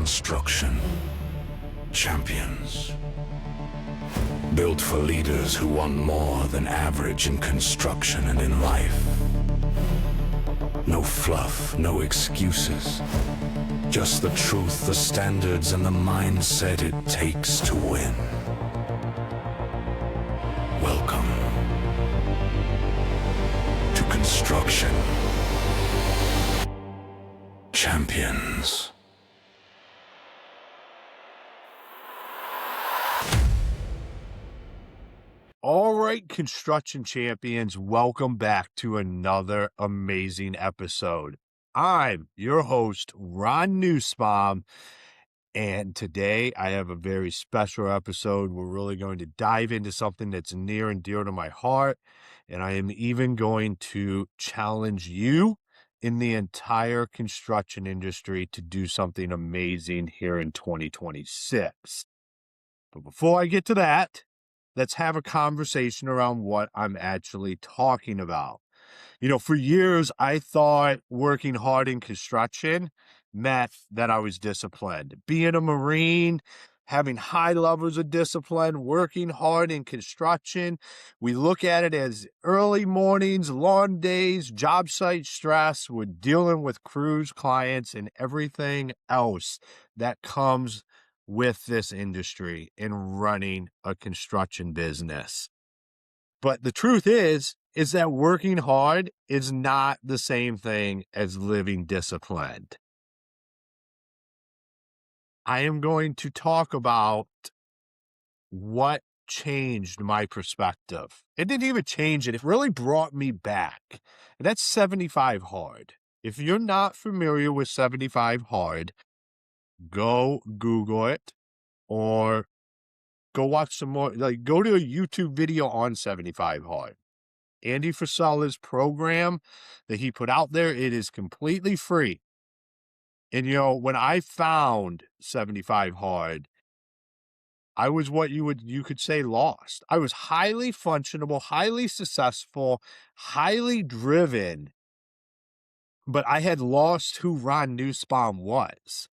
construction. Champions. Built for leaders who want more than average in construction and in life. No fluff, no excuses. Just the truth, the standards, and the mindset it takes to win. Welcome to Construction Champions. All right, construction champions, welcome back to another amazing episode. I'm your host, Ron Nussbaum, and today I have a very special episode. We're really going to dive into something that's near and dear to my heart, and I am even going to challenge you in the entire construction industry to do something amazing here in 2026. But before I get to that, let's have a conversation around what I'm actually talking about. You know, for years, I thought working hard in construction meant that I was disciplined. Being a Marine, having high levels of discipline, working hard in construction, we look at it as early mornings, long days, job site stress. We're dealing with crews, clients, and everything else that comes with this industry and running a construction business. But the truth is that working hard is not the same thing as living disciplined. I am going to talk about what changed my perspective. It didn't even change it. It really brought me back. And that's 75 hard. If you're not familiar with 75 hard, go Google it or go watch some more, go to a YouTube video on 75 hard. Andy Frisella's program that he put out there, it is completely free. And, you know, when I found 75 hard, I was what you could say lost. I was highly functionable, highly successful, highly driven, but I had lost who Ron Nussbaum was.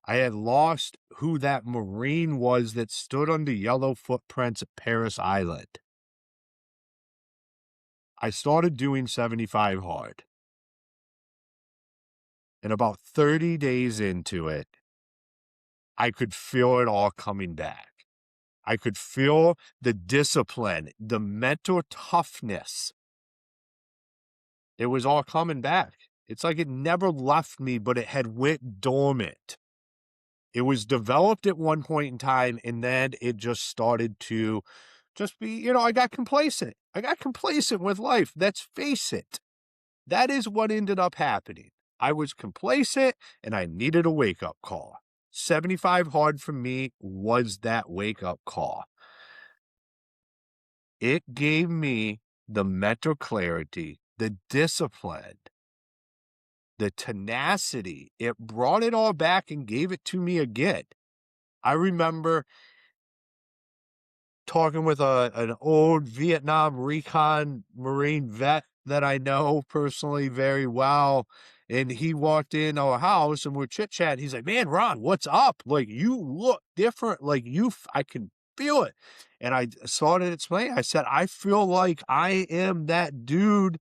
I had lost who that Marine was that stood on the yellow footprints at Paris Island. I started doing 75 hard. And about 30 days into it, I could feel it all coming back. I could feel the discipline, the mental toughness. It was all coming back. It's like it never left me, but it had went dormant. It was developed at one point in time, and then it just started to just be, you know, I got complacent. I got complacent with life. Let's face it. That is what ended up happening. I was complacent, and I needed a wake-up call. 75 hard for me was that wake-up call. It gave me the mental clarity, the discipline, the tenacity. It brought it all back and gave it to me again. I remember talking with an old Vietnam recon Marine vet that I know personally very well. And he walked in our house and we're chit-chatting. He's like, man, Ron, what's up? Like, you look different. Like, I can feel it. And I started explaining. I said, I feel like I am that dude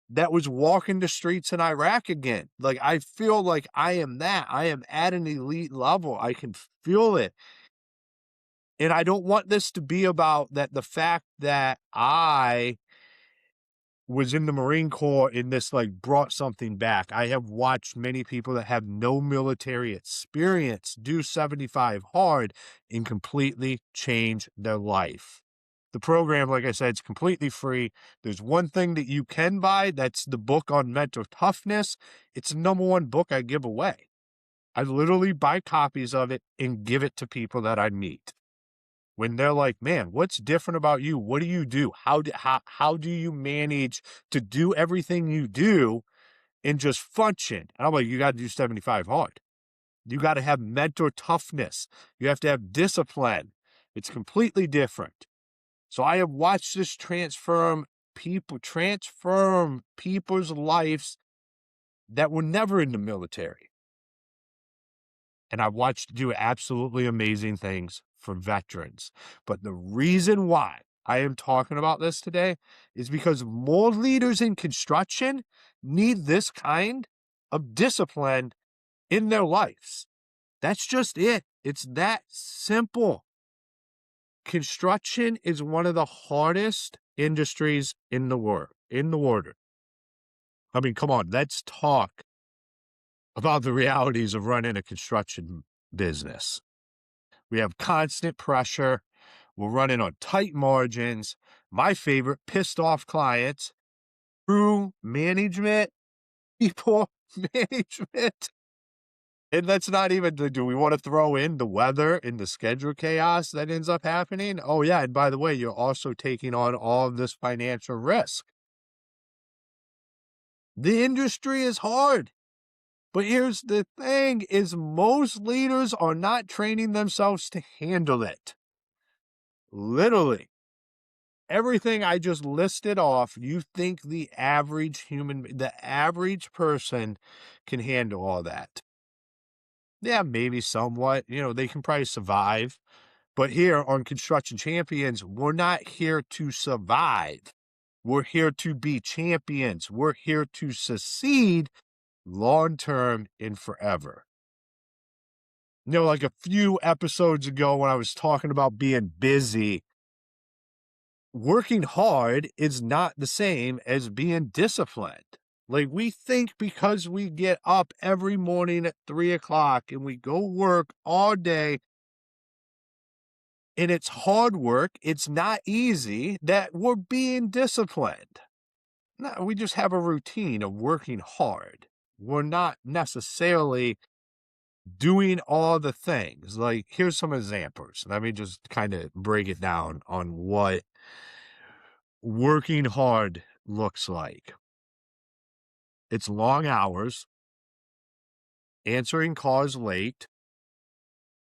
that was walking the streets in Iraq again. Like, I feel like I am that. I am at an elite level. I can feel it. And I don't want this to be about that, the fact that I was in the Marine Corps and this brought something back. I have watched many people that have no military experience do 75 hard and completely change their life. The program, like I said, it's completely free. There's one thing that you can buy. That's the book on mental toughness. It's the #1 book I give away. I literally buy copies of it and give it to people that I meet. When they're like, man, what's different about you? What do you do? How do you manage to do everything you do and just function? And I'm like, you got to do 75 hard. You got to have mental toughness. You have to have discipline. It's completely different. So I have watched this transform people's lives that were never in the military. and I've watched do absolutely amazing things for veterans. But the reason why I am talking about this today is because more leaders in construction need this kind of discipline in their lives. That's just it. It's that simple. Construction is one of the hardest industries in the world. I mean, come on, let's talk about the realities of running a construction business. We have constant pressure. We're running on tight margins. My favorite, pissed off clients, crew management, people management. And that's not even, do we want to throw in the weather and the schedule chaos that ends up happening? Oh, yeah. And by the way, you're also taking on all of this financial risk. The industry is hard. But here's the thing is most leaders are not training themselves to handle it. Literally. Everything I just listed off, you think the average person can handle all that. Yeah, maybe somewhat. They can probably survive. But here on Construction Champions, we're not here to survive. We're here to be champions. We're here to succeed long-term and forever. Like a few episodes ago when I was talking about being busy, working hard is not the same as being disciplined. Like we think because we get up every morning at 3:00 and we go work all day and it's hard work, it's not easy, that we're being disciplined. No, we just have a routine of working hard. We're not necessarily doing all the things. Like, here's some examples. Let me just kind of break it down on what working hard looks like. It's long hours, answering calls late,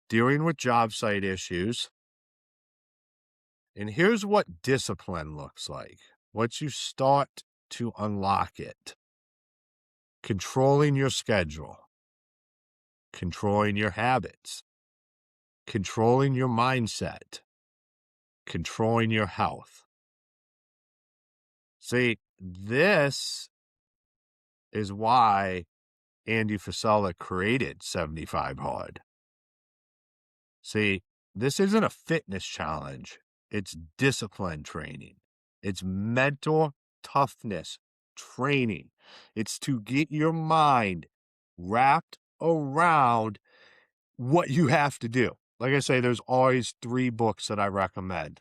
dealing with job site issues. And here's what discipline looks like. Once you start to unlock it, controlling your schedule, controlling your habits, controlling your mindset, controlling your health. See, this is why Andy Frisella created 75 Hard. See, this isn't a fitness challenge. It's discipline training. It's mental toughness training. It's to get your mind wrapped around what you have to do. Like I say, there's always 3 books that I recommend.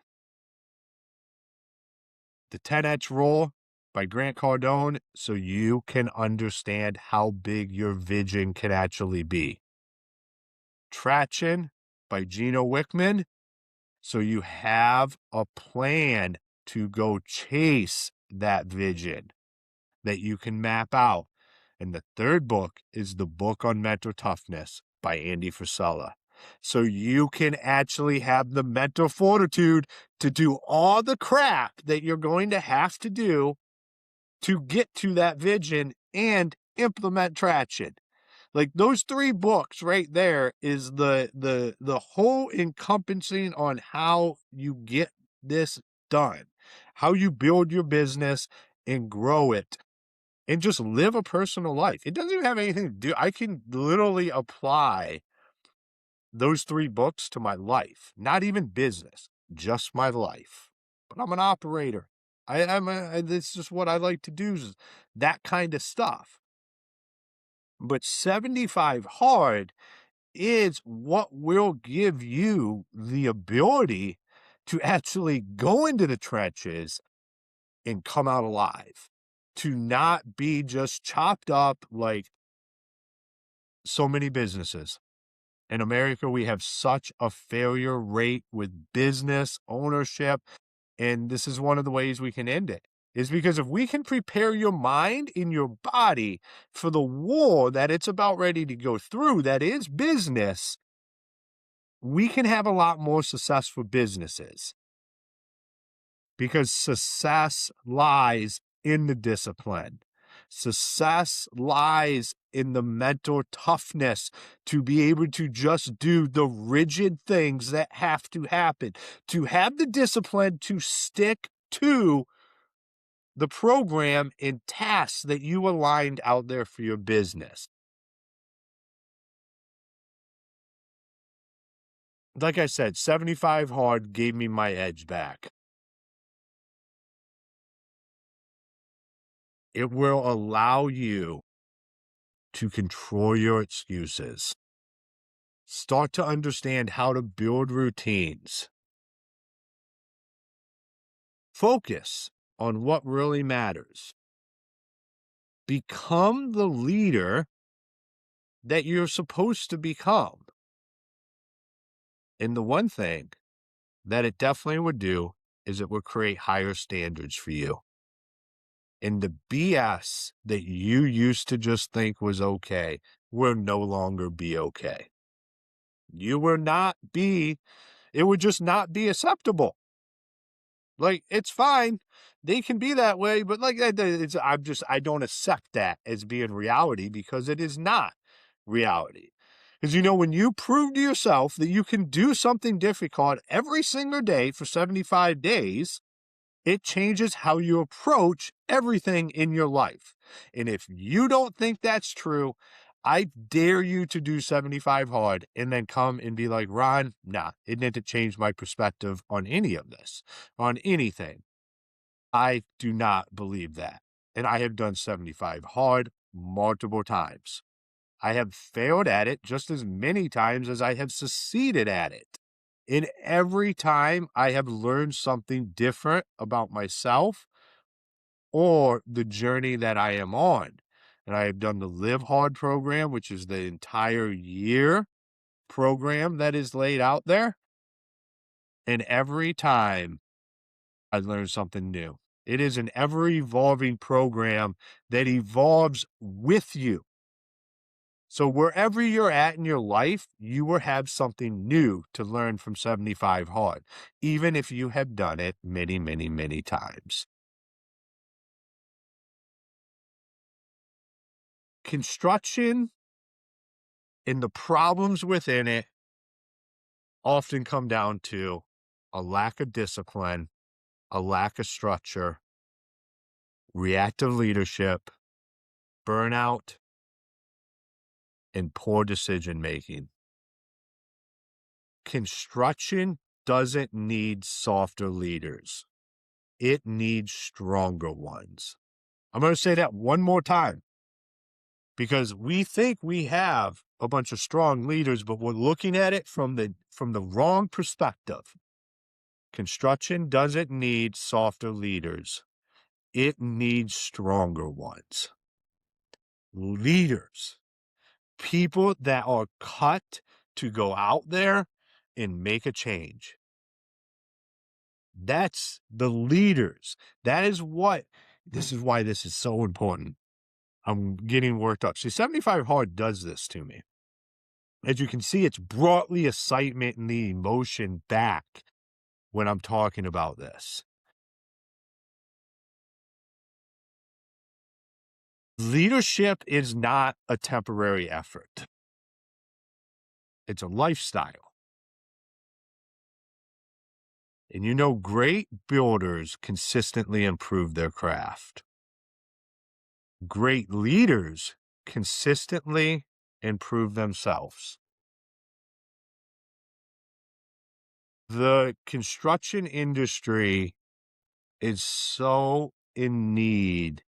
The 10X Rule by Grant Cardone, so you can understand how big your vision can actually be. Traction by Gino Wickman, so you have a plan to go chase that vision that you can map out. And the 3rd book is the book on mental toughness by Andy Frisella. So you can actually have the mental fortitude to do all the crap that you're going to have to do to get to that vision and implement traction. Like those 3 books right there is the whole encompassing on how you get this done, how you build your business and grow it and just live a personal life. It doesn't even have anything to do. I can literally apply those 3 books to my life, not even business, just my life. But I'm an operator. This is what I like to do, is that kind of stuff. But 75 Hard is what will give you the ability to actually go into the trenches and come out alive, to not be just chopped up like so many businesses. In America, we have such a failure rate with business ownership, and this is one of the ways we can end it. Is because if we can prepare your mind and your body for the war that it's about ready to go through, that is business, we can have a lot more successful businesses. Because success lies in the discipline. Success lies in the mental toughness to be able to just do the rigid things that have to happen, to have the discipline to stick to the program and tasks that you aligned out there for your business. Like I said, 75 hard gave me my edge back. It will allow you to control your excuses. Start to understand how to build routines. Focus on what really matters. Become the leader that you're supposed to become. And the one thing that it definitely would do is it would create higher standards for you. And the BS that you used to just think was okay will no longer be okay. You will not be, it would just not be acceptable. Like, it's fine. They can be that way, but like, I don't accept that as being reality because it is not reality. Because, when you prove to yourself that you can do something difficult every single day for 75 days, it changes how you approach everything in your life. And if you don't think that's true, I dare you to do 75 hard and then come and be like, Ron, nah, it didn't change my perspective on any of this, on anything. I do not believe that. And I have done 75 hard multiple times. I have failed at it just as many times as I have succeeded at it. And every time I have learned something different about myself or the journey that I am on. And I have done the Live Hard program, which is the entire year program that is laid out there. And every time I learn something new. It is an ever-evolving program that evolves with you. So wherever you're at in your life, you will have something new to learn from 75 hard, even if you have done it many, many, many times. Construction and the problems within it often come down to a lack of discipline, a lack of structure, reactive leadership, burnout, and poor decision making. Construction doesn't need softer leaders. It needs stronger ones. I'm going to say that one more time because we think we have a bunch of strong leaders, but we're looking at it from the wrong perspective. Construction doesn't need softer leaders. It needs stronger ones. Leaders, people that are cut to go out there and make a change. That's the leaders. This is why this is so important. I'm getting worked up. See, 75 Hard does this to me. As you can see, it's brought the excitement and the emotion back when I'm talking about this. Leadership is not a temporary effort. It's a lifestyle. And great builders consistently improve their craft. Great leaders consistently improve themselves. The construction industry is so in need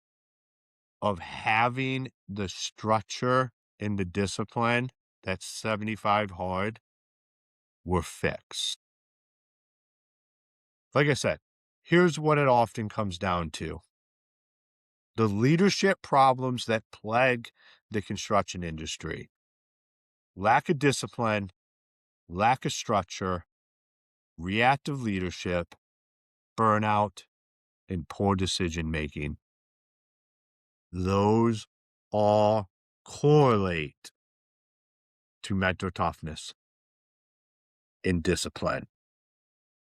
of having the structure and the discipline that 75 Hard were fixed. Like I said, here's what it often comes down to. The leadership problems that plague the construction industry: lack of discipline, lack of structure, reactive leadership, burnout, and poor decision making. Those all correlate to mental toughness and discipline.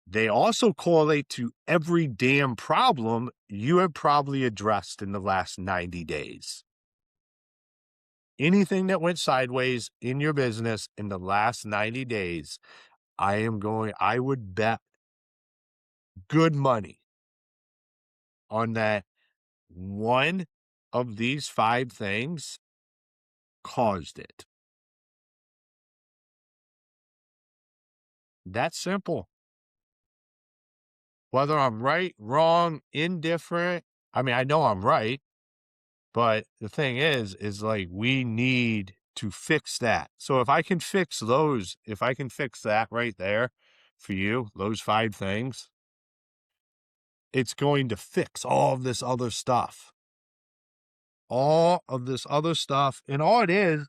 They also correlate to every damn problem you have probably addressed in the last 90 days. Anything that went sideways in your business in the last 90 days, I would bet good money on that one of these 5 things caused it. That's simple. Whether I'm right, wrong, indifferent, I mean, I know I'm right, but the thing is like we need to fix that. So if I can fix those, if I can fix that right there for you, those 5 things, it's going to fix all of this other stuff. All of this other stuff. And all it is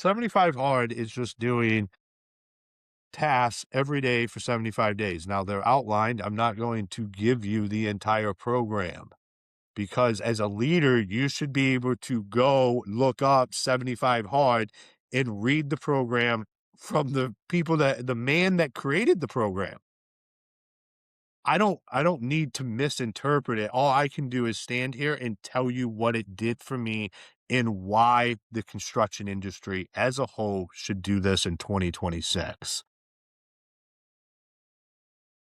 75 hard is just doing tasks every day for 75 days. Now they're outlined. I'm not going to give you the entire program because as a leader, you should be able to go look up 75 hard and read the program from the people the man that created the program. I don't need to misinterpret it. All I can do is stand here and tell you what it did for me and why the construction industry as a whole should do this in 2026.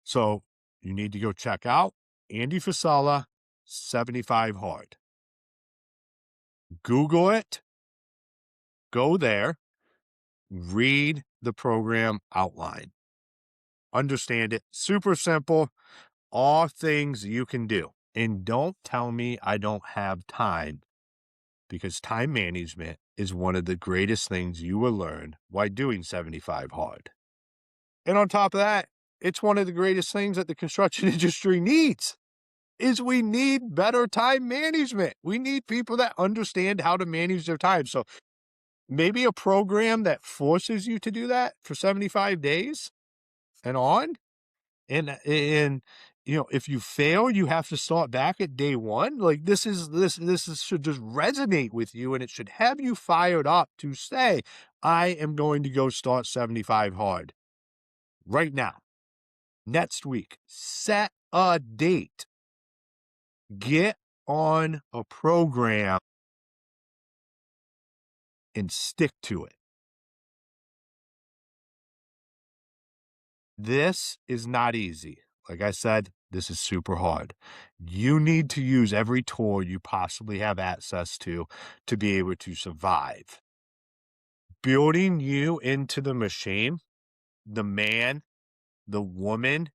So you need to go check out Andy Frisella, 75 hard. Google it, go there, read the program outline. Understand it. Super simple. All things you can do. And don't tell me I don't have time, because time management is one of the greatest things you will learn while doing 75 hard. And on top of that, it's one of the greatest things that the construction industry needs. Is we need better time management. We need people that understand how to manage their time. So maybe a program that forces you to do that for 75 days and on. And if you fail, you have to start back at day one. Like this should just resonate with you, and it should have you fired up to say, I am going to go start 75 hard right now, next week. Set a date. Get on a program and stick to it. This is not easy. Like I said, this is super hard. You need to use every tool you possibly have access to be able to survive. Building you into the machine, the man, the woman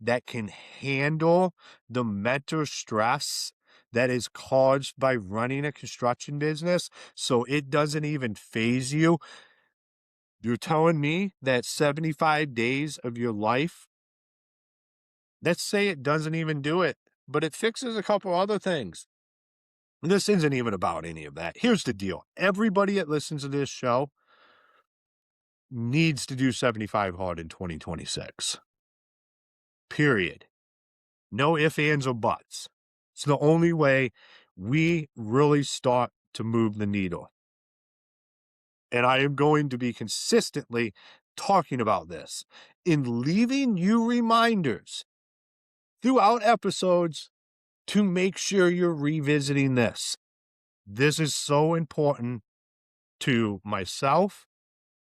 that can handle the mental stress that is caused by running a construction business so it doesn't even phase you. You're telling me that 75 days of your life, let's say it doesn't even do it, but it fixes a couple other things. This isn't even about any of that. Here's the deal. Everybody that listens to this show needs to do 75 hard in 2026. Period. No ifs, ands, or buts. It's the only way we really start to move the needle. And I am going to be consistently talking about this and leaving you reminders throughout episodes to make sure you're revisiting this. This is so important to myself,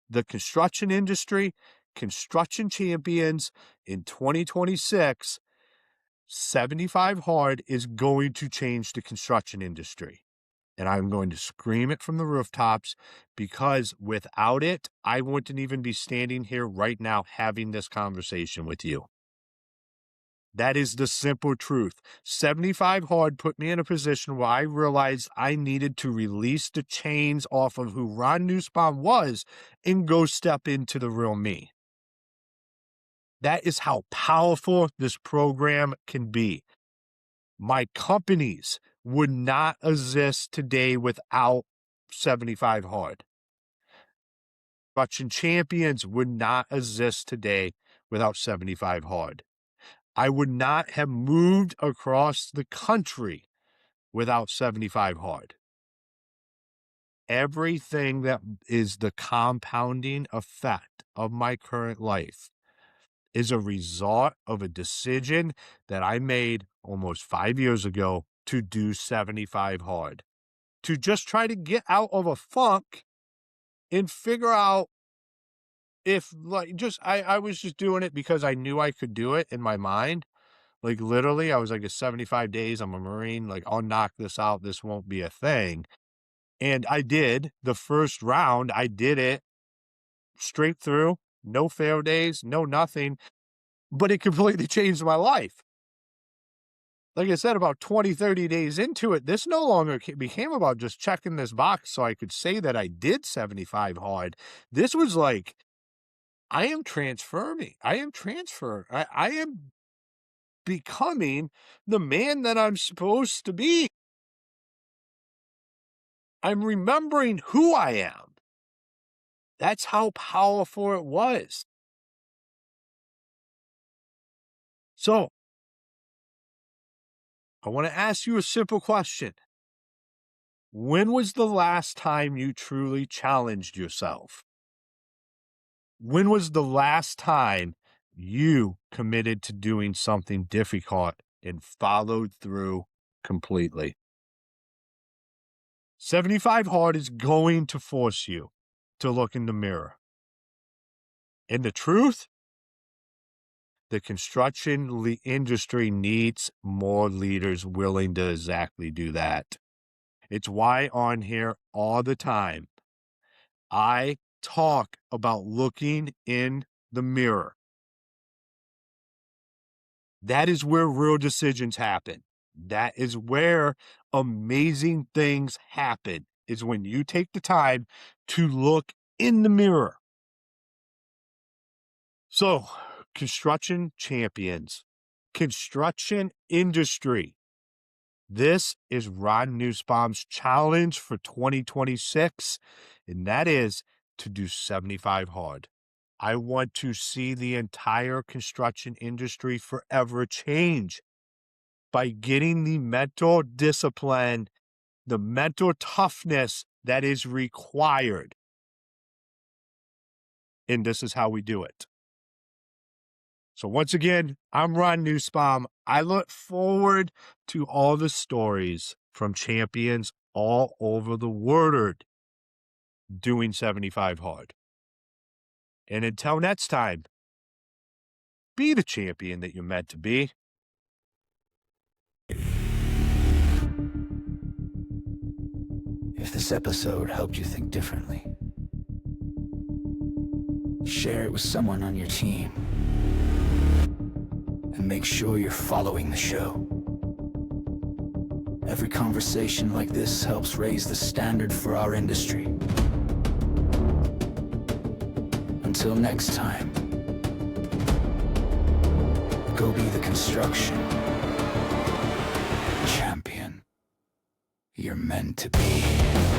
the construction industry, construction champions in 2026. 75 hard is going to change the construction industry. And I'm going to scream it from the rooftops, because without it, I wouldn't even be standing here right now having this conversation with you. That is the simple truth. 75 hard put me in a position where I realized I needed to release the chains off of who Ron Nussbaum was and go step into the real me. That is how powerful this program can be. My companies would not exist today without 75 hard. Construction champions would not exist today without 75 hard. I would not have moved across the country without 75 hard. Everything that is the compounding effect of my current life is a result of a decision that I made almost 5 years ago to do 75 hard, to just try to get out of a funk and figure out if, like, I was just doing it because I knew I could do it in my mind. Like, literally, I was like, it's 75 days, I'm a Marine, like, I'll knock this out, this won't be a thing. And I did. The first round, I did it straight through, no fail days, no nothing, but it completely changed my life. Like I said, about 20, 30 days into it, this no longer became about just checking this box so I could say that I did 75 hard. This was like, I am transferring. I am transferring. I am becoming the man that I'm supposed to be. I'm remembering who I am. That's how powerful it was. So, I want to ask you a simple question. When was the last time you truly challenged yourself? When was the last time you committed to doing something difficult and followed through completely? 75 hard is going to force you to look in the mirror. And the truth, the construction industry needs more leaders willing to exactly do that. It's why on here all the time, I talk about looking in the mirror. That is where real decisions happen. That is where amazing things happen, is when you take the time to look in the mirror. So, construction champions, construction industry. This is Ron Nussbaum's challenge for 2026, and that is to do 75 hard. I want to see the entire construction industry forever change by getting the mental discipline, the mental toughness that is required. And this is how we do it. So once again, I'm Ron Nussbaum. I look forward to all the stories from champions all over the world doing 75 hard. And until next time, be the champion that you're meant to be. If this episode helped you think differently, share it with someone on your team. And make sure you're following the show. Every conversation like this helps raise the standard for our industry. Until next time, go be the construction champion you're meant to be.